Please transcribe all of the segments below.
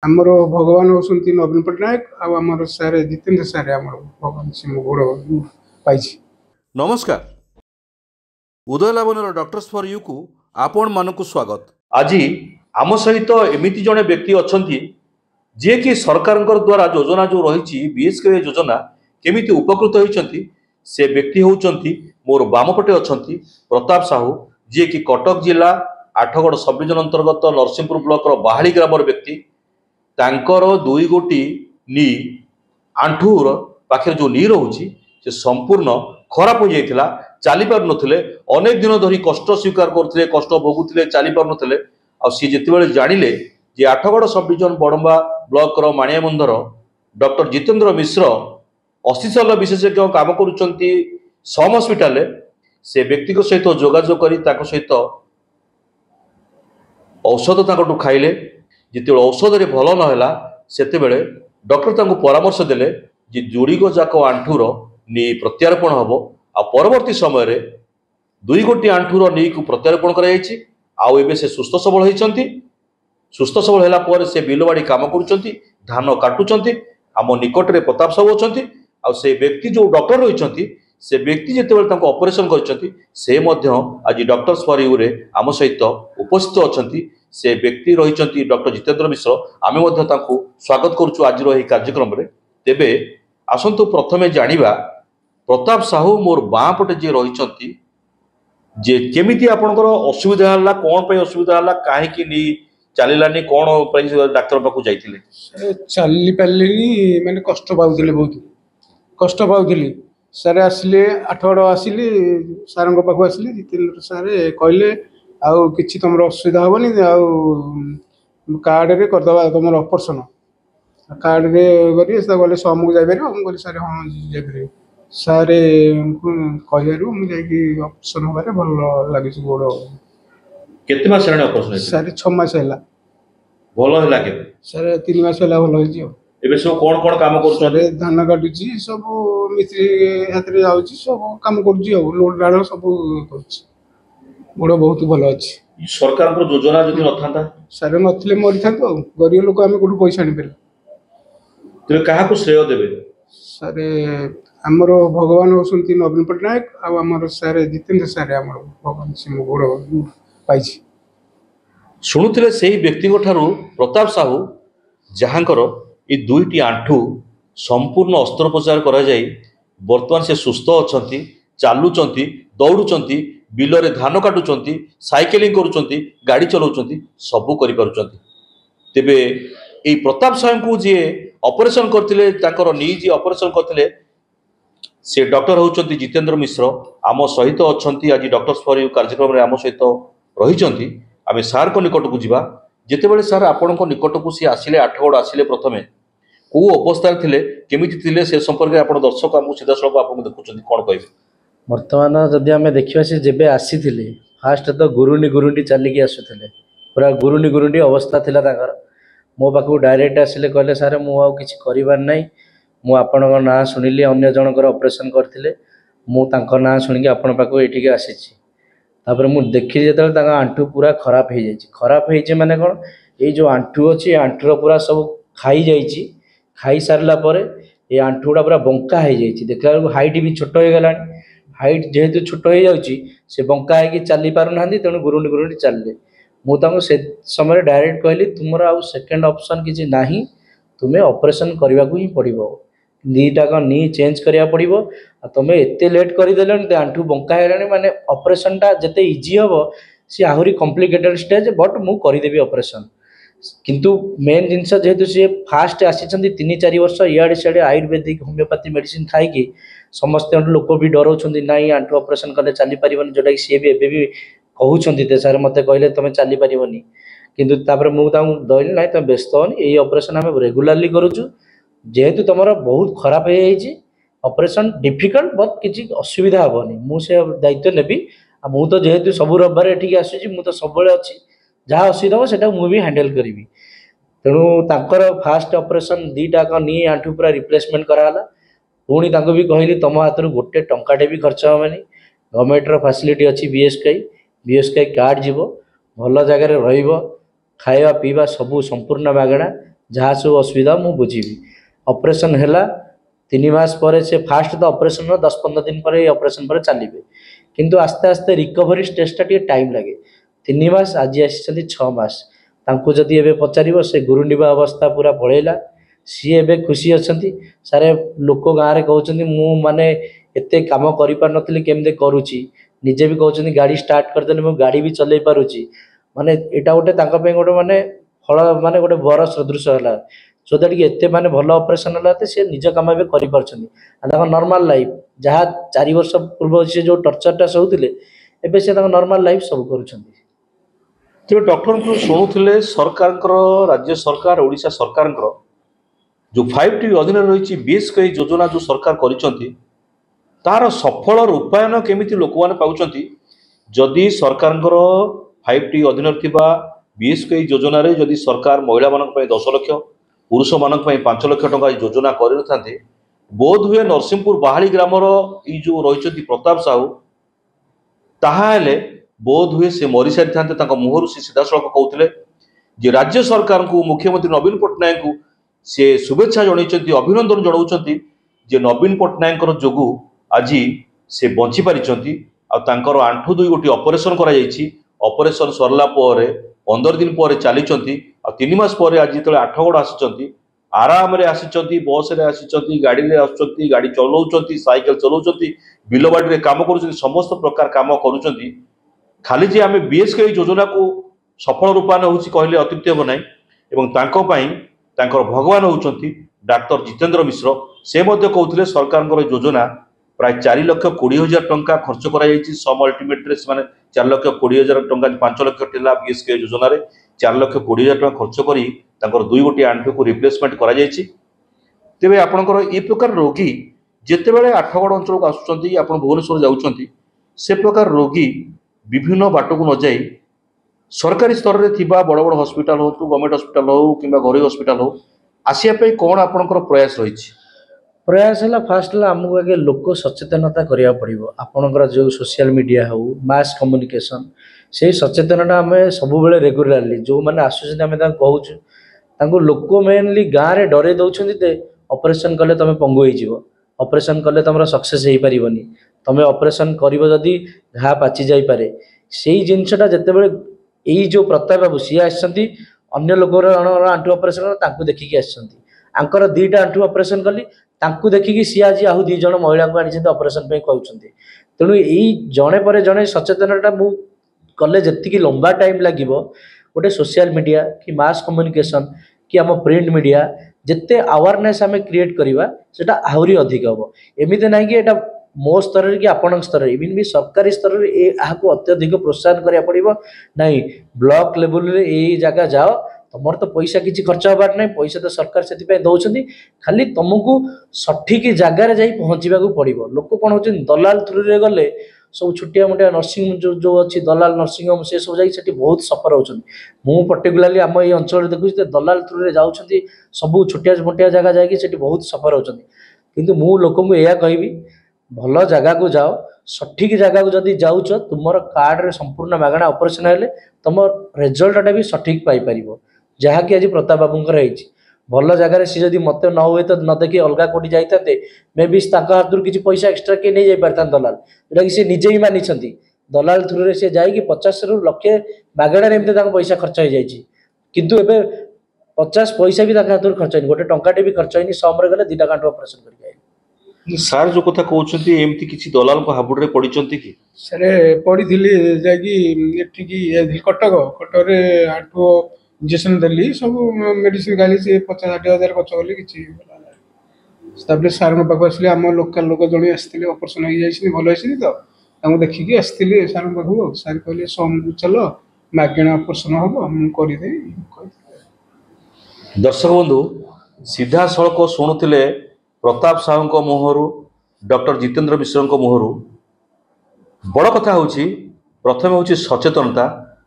आमर भगवान होती नवीन पट्टनायक आमर सार जितेंद्र सारे आमर भगवान से मो गोड़ पाई। नमस्कार उदय लावण्यर डॉक्टर्स फॉर यू को आपण मानक स्वागत। आज आम सहित एमती जड़े व्यक्ति अच्छा जी कि सरकार द्वारा योजना जो रही बीएसके योजना केमी उपकृत होती से व्यक्ति होती मोर बामपटे अच्छा प्रताप साहू जी कि कटक जिला आठगड़ सब डिविजन अंतर्गत नरसिंहपुर ब्लॉक बाहाली ग्रामर व्यक्ति तांकर दुई गोटी नी आंठूर पाखे जो नी रोचे से संपूर्ण खराब हो जाता चली पार नथिले अनेक दिन धरी कष्ट स्वीकार करते कष्ट भोगुले चली पार नथिले आ सी जिते जानिले जे Athagarh sub division Badamba block माणिया बंधर डॉक्टर जितेंद्र मिश्र अस्थिशल्य विशेषज्ञ काम करुँच सम हस्पिटाल से व्यक्ति सहित जोगाजोग कर सहित औषध खाइले जिते औषध भल नहला सेते डॉक्टर परामर्श देले जे जोड़ीक जाक आंठूर नी प्रत्यारोपण हम आ परवर्ती समय दुई गोटी आंठूर नी को प्रत्यारोपण कर सुस्थ सबल होती सुस्थ सबल होला पर से बिलवाड़ी काम करुँच धान काटुंट आम निकट में प्रताप साहू अच्छा से व्यक्ति जो डॉक्टर रही से व्यक्ति जिते ऑपरेशन कर आज डॉक्टर्स फॉर यू रे आम सहित उपस्थित अच्छा से व्यक्ति रही डॉक्टर जितेंद्र मिश्र आम स्वागत करुँ आज कार्यक्रम में तेबे आसतु प्रथमे जानिबा प्रताप साहू मोर बाँ पटे जी रही जे केमिति आपणकर असुविधा है कौन पे असुविधा है कहीं चलानी कौन डाक्तर पाक जाइए चली पारे मैंने कष्ट पाऊली बहुत कष्ट पाऊली सारे आसिले आठगड़ आसिली सार पाक आसिली जितेंद्र सारे कहले आउ कि तुम असुविधा हेनी कार्ड रे करदे तुम ऑपरेशन कार्ड रे गले समूह जापर मुझे सारे हाँ जापर सारे कहू मुझे ऑपरेशन हमारे भल लगे गोड़ केते मास हेलानी ऑपरेशन सारे 6 मास है भल है सारे 3 मास है भल हो सब कौन कौन काम कर धान काटुची सब मिस्त्री हाथ में जाऊँगी सब कम कर लोड डाड़ सब कर गोड़ बहुत भल अच्छी सरकार योजना जदि न सारे नथिले मरी था गरीब लोक आम कौट पैसा आनीपारे तेरे क्या श्रेय देवे सारे आमर भगवान होती नवीन पट्टनायक आमर सारे जितेंद्र सारे आमर भगवान से मो गोड़ पाई। शुणुले से व्यक्ति प्रताप साहू जहाँकर ये दुईटी आंठू संपूर्ण अस्त्रोपचार करा जाई वर्तमान से सुस्थ अच्छा चलुंट दौड़ुंट बिलरे धान काटुंट साइकेलिंग करुँच गाड़ी चलाउंट सबू करे ये प्रताप साहू को जी ऑपरेशन करते नी जी ऑपरेशन करते से डॉक्टर होती जितेंद्र मिश्र आम सहित अच्छा आज डॉक्टर्स फॉर यू कार्यक्रम में आम सहित रही आम सार को निकट को जीवा जितेबाला सार आपण निकट को सी आसिले आठगड़ आसिले प्रथमे कौ अवस्था थे केमी से संपर्क में आप दर्शक आम सीधा सड़क आप देखुं कौन कहे बर्तमान जदि आम देखा सी जेबे आसी फास्ट तो गुरुंडी गुरुंडी चलिकी आसुले पूरा गुरुंडी गुरुंडी अवस्था थिला ताकर मो पाखु डायरेक्ट आसिले कहले सारे मु आउ किछि करिबार नै मु आपनक ना सुनिली अन्य जनकर ऑपरेशन करथिले मु तांकर ना सुनिके आपन पाखु एठिके आसीछि तापर मु देखि जेतल तांका आंठू पूरा खराब हो जाइछि खराब होइछि माने कोन ए जो आंठू अछि आंठूर पूरा सब खाई जाइछि खाई सारला परे ए आंठूडा पूरा बंका हो जाइछि देखला हाइट भी छोट हो गलानी हाइट जेहेतु छोट हो जाउछि से बंका है चली पार ना तेणु गुरुंडी गुरुंडी चलले मुझे समय डायरेक्ट कहली तुम आउ सेकेंड ऑप्शन किसी ना तुम्हें ऑपरेशन करने को ही पड़ो दीटाक नी चेंज करा पड़ो तुम एत लेट करदे आंठू बंका है माने ऑपरेशन टा जिते इजी हम सी आहरी कॉम्प्लिकेटेड स्टेज बट मु करदेवी ऑपरेशन किंतु मेन जिनस जेहेतु सी फास्ट आसी 3-4 वर्ष इे सियाड़े आयुर्वेदिक होमियोपैथी मेडिसिन खाई समस्त लोक भी डराउं ना आंठू ऑपरेशन कले चली पार जोटा कि सी भी एबे भी कहते सार मत कहले तुम चली पारनी किंतु तापर मुझे दौली ना तुम व्यस्त होनी यही ऑपरेशन आम रेगुलाली करुचु जेहेतु तुम बहुत खराब हो ऑपरेशन डिफिकल्ट बट किसी असुविधा हेनी मुझे दायित्व नेबी मु तो जेहेतु सब रविवार एठिक आसूँ मु तो सब अच्छी जहाँ असुविधा हो सेटा मु भी हैंडल करी तेणु तांकर फास्ट ऑपरेशन दीटाक नी आंठू पूरा रिप्लेसमेंट कराला पुणी भी कहली तुम हाथ गोटे टंकाटे भी खर्च हेनी गवर्नमेंट फैसिलिटी अच्छी बीएसके कार्ड जीव भल जगार खाଇବା ପିଇବା ସବୁ ସମ୍ପୂର୍ଣ୍ଣ ମାଗଣା जहाँ सब असुविधा मु बुझी ऑपरेशन है 3 मास पर से फास्ट तो ऑपरेशन 10-15 दिन पर ऑपरेशन पर चलिए किंतु आस्ते आस्ते रिकवरी स्टेजटा टे टाइम लगे 3 मास आज आसी 6 मास तांको जदि एबे पचारिबो से गुरुंडीबा अवस्था पूरा पळेला सी एबे खुशी अछंती सारे लोक गाँव में कहते मु माने एते काम करि पार नथली केमते करूची निजे भी कहते गाड़ी स्टार्ट करदेले मु गाड़ी भी चलै पारुची माने एटा गोटे तांका पे गोटे माने फल माने गोटे बर सदृश है सो दैट कि एते माने भल ऑपरेशन होला से निज काम भी करि पारछनी नॉर्मल लाइफ जहाँ 4 वर्ष पूर्व से जो टर्चरटा सहूले एबे से नॉर्मल लाइफ सब करूछंती। तेज डॉक्टर को शुणुले सरकार राज्य सरकार ओडिशा सरकार जो 5T अधीन रही बीएसके योजना जो सरकार करिसंती तार सफल रूपायन केमिति लोक माने पाउचंती जदि सरकार 5T अधीन थिबा बीएसके योजना रे जदि सरकार महिला मानक पय 10 लाख पुरुष मानक पय 5 लाख टंका योजना करि नथांते बोध हुए नरसिंहपुर बाहाली ग्रामर ई जो रहिसंती प्रताप साहू ताहाले बोध हुए से मरी सारी था मुहर से सीधासख कहते जे राज्य सरकार को मुख्यमंत्री नवीन पट्टनायक को से शुभेच्छा जन अभिनंदन जनाऊँच जे नवीन पट्टनायक जोगु आज से बंची पारिछंती आंकर आंठू 2 गोटी ऑपरेशन करा ऑपरेशन सरला 15 दिन पर चली 3 मास पर आज जो 8गड़ आसी आराम रे आसी बस रे आसी गाड़ी रे आसुचंती गाड़ी चलाउचंती साइकेल चलाउचंती बिलबाड़ी रे काम करूचंती समस्त प्रकार काम करूचंती खाली जे आम बीएसके योजना को सफल रूपायन होची कहले अत्युक्ति हेब नाही एवं तांको पई तांकर भगवान होउचंती डॉक्टर जितेंद्र मिश्र से मध्य कहउथिले सरकार योजना प्राय 4,20,000 टंका खर्च करा जायछि सम अल्टीमेट रे माने 4,20,000 टंका 5 लाख टिला बीएसके योजना रे 4,20,000 टंका खर्च करी तांकर 2 गोटी आंठू को रिप्लेसमेंट करा जायछि। तेबे आपनकर ए प्रकार रोगी जेते बेले 8गड़ अंचल को आसुचंती आपण भुवनेश्वर जाउचंती से प्रकार रोगी विभिन्न बाट को न जाई सरकारी स्तर में थिबा बड़ बड़ हॉस्पिटल हो गवर्नमेंट हॉस्पिटल हो कि घरोई हॉस्पिटल हो आसिया कौन आपनकर प्रयास रही प्रयास है फास्ट आमको आगे लोक सचेतनता करिया पड़िबो आपनकर जो सोशल मीडिया हो मास कम्युनिकेशन से सचेतनता आम सब बेले रेगुलारली जो मैंने आसुचंती आम कहूँ लोक मेनली गाँव में डरे दौरान ऑपरेशन कले तुम पंगु हो ऑपरेशन कले तुम सक्सेस हो पारबनी तुम ऑपरेशन कर जदि घा पाची जापे से जिनसा जिते बड़े यही जो प्रताप बाबू सी आसती अन्य लोक आंठू ऑपरेशन देखिकी आसर 2टा आंठू ऑपरेशन कली देखिकी सी आज आहु 2 जन महिला को आनी ऑपरेशन कहते तेणु यही जड़े पर जड़े सचेतनता मु कले जी लंबा टाइम लगे गोटे सोशल मीडिया कि मास कम्युनिकेशन कि आम प्रिंट मीडिया जिते अवेयरनेस आम क्रिएट करवा सेटा आहरी अधिक हम एमती ना कि मो स्तर कि आपण स्तर इवन भी सरकारी स्तर में अत्यधिक प्रोत्साहन करा पड़ो नाई ब्लॉक लेवल रे ये जगह जाओ तुम तो पैसा किसी खर्च हबार ना पैसा तो सरकार से दौरान खाली तुमको सठिक जगार जा पहुँचा पड़ो लोक कौन हो दलाल थ्रू रे गले सब छुटिया मुटिया नर्सिंग जो अच्छी दलाल नर्सिंग होम से सब जाकि बहुत सफर होती मु पर्टिकुलाली आम ये अंचल देखुची दलाल थ्रू रे जाउछंती सब छुटिया मोटिया जगह जाकि बहुत सफर होती किंतु मु लोक यह कहबी भल जगह को जाओ सठिक जगह को जदि जाऊच तुम कार्ड रे संपूर्ण मागणा ऑपरेशन हेले तुम रिजल्टा भी सठिक पाई परिबो जहाँकि आज प्रताप बाबूंकर है भल जगह सी जदि मत न हुए तो न देखी अलग कौटी जाते मे भी हाथ किसी पैसा एक्सट्रा किए नहीं जाता दलाल जोटा कि सी निजे ही मानी दलाल थ्रू रे सी जाकि 50 ରୁ 1,00,000 मागणार एमती पैसा खर्च हो जाए किंतु एबे 50 पैसा भी हाथ खर्च होनी गोटे टंकाटे भी खर्च होनी समरे गले 2टा गांठ ऑपरेशन कर सार जो कथा कहते एमती किसी दलाल को हाबुड़ रे पड़ीचंती कि सर पड़ी जाकि कटक रे आंठू इंजेक्शन देली सब मेडिसिन खाली से 50-60,000 खर्च कली कि सार पाक आसली आम लोकाल लोक जड़े आसते ऑपरेशन हो जाए भल होती तो देखिकी आसती सार पाक सार कहले सोम चल मागणा ऑपरेशन हम मुझे दर्शक बंधु सीधा सड़क शुणुले प्रताप साहू मुहर डॉक्टर जितेंद्र मिश्र मुहर बड़ कथा हूँ प्रथम हूँ सचेतनता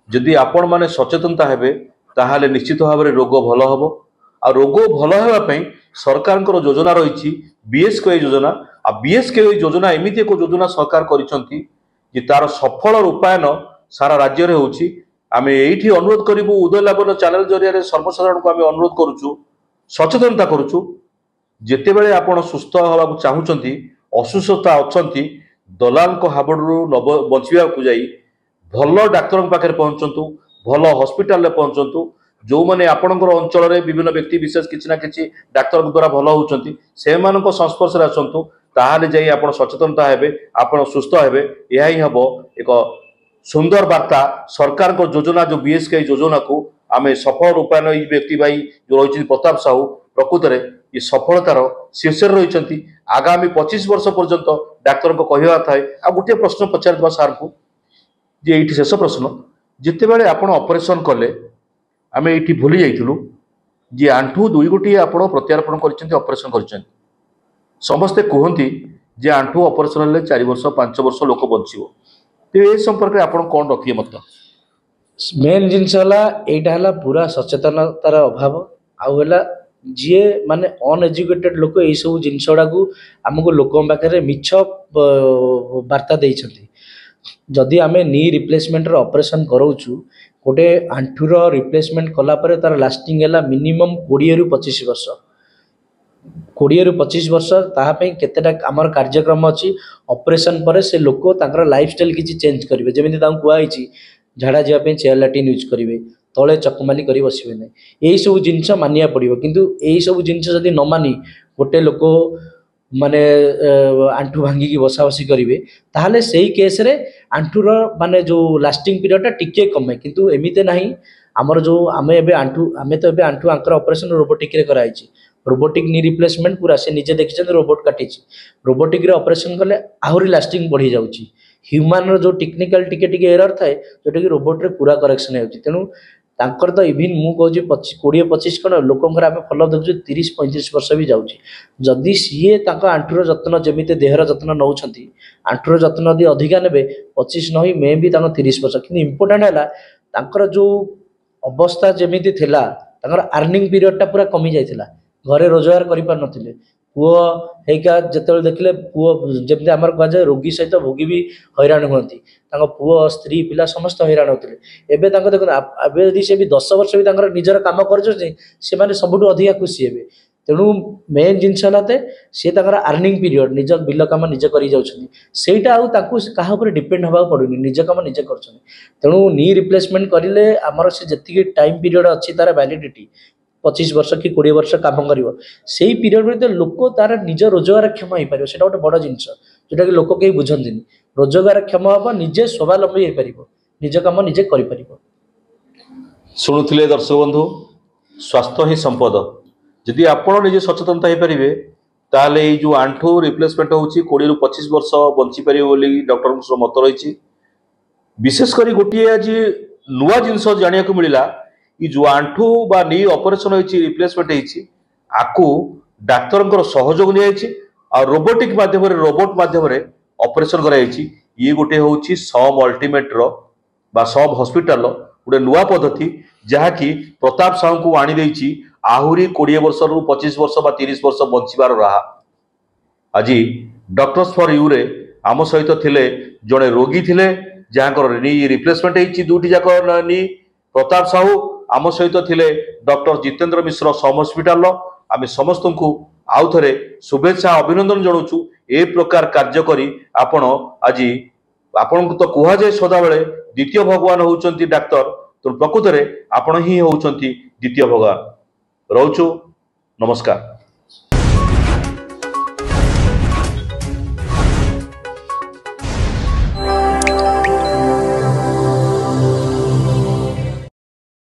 जदि आपण मैंने सचेतनता हेबे ताहाले निश्चित भाव में रोग भल हम आ रोग भल होगापी सरकार योजना रही बीएसके योजना आ बीएसके योजना एमती एक योजना सरकार करिसंती जे तार सफल रूपायन सारा राज्य में होची आमे एठी अनुरोध करिबु उदय लाभन चैनल जरिया सर्वसाधारण को आमे अनुरोध करूछु सचेतनता करूछु जेतेबेले आपण सुस्थ होबाकू चाहूचंती असुस्थता अछंती दलाल को हाबड़ू न बचिया को जाई भल डाक्तर पाखे पहुंचतु भल हॉस्पिटल रे पहुंचतु जो मैंने आपणकर अंचल में विभिन्न व्यक्ति विशेष किसी ना किसी डाक्तर द्वारा भल होउचंती से मानक संस्पर्श रे आसंतु ताहाले जाई आपण सचेतनता हेबे आपण सुस्थ हेबे यह ही हबो एक सुंदर वार्ता सरकार को योजना जो बीएसके योजना को आमे सफल रूपायन ये व्यक्ति भाई जो रही प्रताप साहू प्रकृत में ये सफलतार शीर्ष रही आगामी 25 वर्ष पर्यंत डाक्तर को कहवा थाए आ गोटे प्रश्न पचार सार को जे ये शेष प्रश्न जिते बड़े आपण ऑपरेशन कले आम ये भूली जाइलु जे आंठू दुई गोटी आपण प्रत्यारोपण कर ऑपरेशन कर समस्ते कहती जे आंठू ऑपरेशन 4 वर्ष 5 वर्ष लोक बचो तो ये संपर्क में आपण कौन रखिए मत मेन जिनस है पूरा सचेतनतार अभाव आउला जी माने अनएजुकेटेड लोक यही सब जिनस गुड़ा आमको लोक पाखे मिछ वार्ता देइछंती जदि आम नी रिप्लेसमेंट ऑपरेशन कराऊँ गोटे आंठूर रिप्लेसमेंट कलापर तार लास्टिंग है मिनिमम 20 रु 25 वर्ष 20 रु 25 वर्ष ताहापई केतेटा आमर कार्यक्रम अच्छी ऑपरेशन पर से लोक तांकर लाइफस्टाइल किसी चेंज करेंगे जमी कहुई झाड़ा जावाई चेयर लाट्रिन यूज करेंगे तले चकमाली कर बसवे ना यही सब जिनस मानिया पड़ो किंतु यही सब जिनस जदि न मानी गोटे लोक माने आंठू भांगिकी बसा बसी करेंगे ताहले सही केस रे आंठूर माने जो लास्टिंग पीरियडटा टिके कमे किंतु एमिते नाही आमर जो आमे एबे आंठू आमे तो एबे आंठू आंकर ऑपरेशन रोबोटिक रे कराई रोबोटिक नी रिप्लेसमेंट पूरा से निजे देखिछन रोबोट काटी रोबोटिक रे ऑपरेशन कले आहुरी लास्टिंग बढ़ी जाउची ह्यूमन जो टेक्निकल टिके एरर थाए जोटा कि रोबोट रे पूरा करेक्शन होउची तेनु तांकर तो इवन मु कहूँ 20-25 कण लोकंर आम फल देखु 30-35 वर्ष भी जाऊँगी जदि सीए आंठूर जत्न जमी देहर जत्न नौ आंठूर जत्न यदि अधिका ने 25 न मे भी 30 वर्ष कि इम्पोर्टाट है जो अवस्था जमी थिला आर्निंग पीरियडटा पूरा कमी जाइथिला घरे रोजगार करि पार नथिले पुओ हेका जेतेबेले देखले पुओ जमि आमर कह जाए रोगी सहित भोगी भी हैरान हुअंती पुओ स्त्री पिला समस्त हैरान होते एबे देखो एबे यदि से भी 10 वर्ष भी निजर काम कर सबुठ अधिका खुशी हे तेणु मेन जिनस सी आर्निंग पीरियड निज बिल कम निजे करा क्या डिपेंड हवा पड़ूनी निज कम निजे कर तेणु नी रिप्लेसमेंट करें आमर से जी टाइम पीरियड अच्छी तार वैलिडिटी 25 वर्ष कि 20 वर्ष काम कर पीरियड में लोक तार निज रोजगार क्षम हो पार से गोटे बड़ जिनस जोटा कि लोक कहीं बुझती रोजगार क्षम हम निजे स्वावलंबी हो पार निज कम निजे कर शुणुले दर्शक बंधु स्वास्थ्य ही संपद जदि आपण निजे सचेतनता हो पारे ताले जो आंठू रिप्लेसमेंट होची 20 रु 25 वर्ष बंची पारे बोली डॉक्टर मत रही विशेषकर गोटे आज नुआ जिनस जाना मिलला ये जो आंठू बा नी ऑपरेशन होची रिप्लेसमेंट होची आकु डाक्तर सहयोग नि रोबोटिक माध्यम रोबोट माध्यम ऑपरेशन कराई ये गोटे होची सब अल्टीमेट रो बा सब हॉस्पिटल गोटे नुआ पद्धति जहाँकि प्रताप साहू को आनी देछि आहुरी 20 वर्ष रु 25 वर्ष बा 30 वर्ष बंचीबार राहा आज डॉक्टर्स फॉर यू रे आम सहित थिले जड़े रोगी थिले जहाँकर नी रिप्लेसमेंट होची दुटी जाक नी प्रताप साहू आम सहित थिले डॉक्टर जितेंद्र मिश्र सम हॉस्पिटल आम समस्त को आउ थे शुभेच्छा अभिनंदन जनाऊँ ए प्रकार कार्य करी आपण आज आपण को तो कह जाए सदाबले द्वितीय भगवान होउचंती डाक्तर तो प्रकृत में आपण ही होउचंती द्वितीय भगवान रोचु नमस्कार।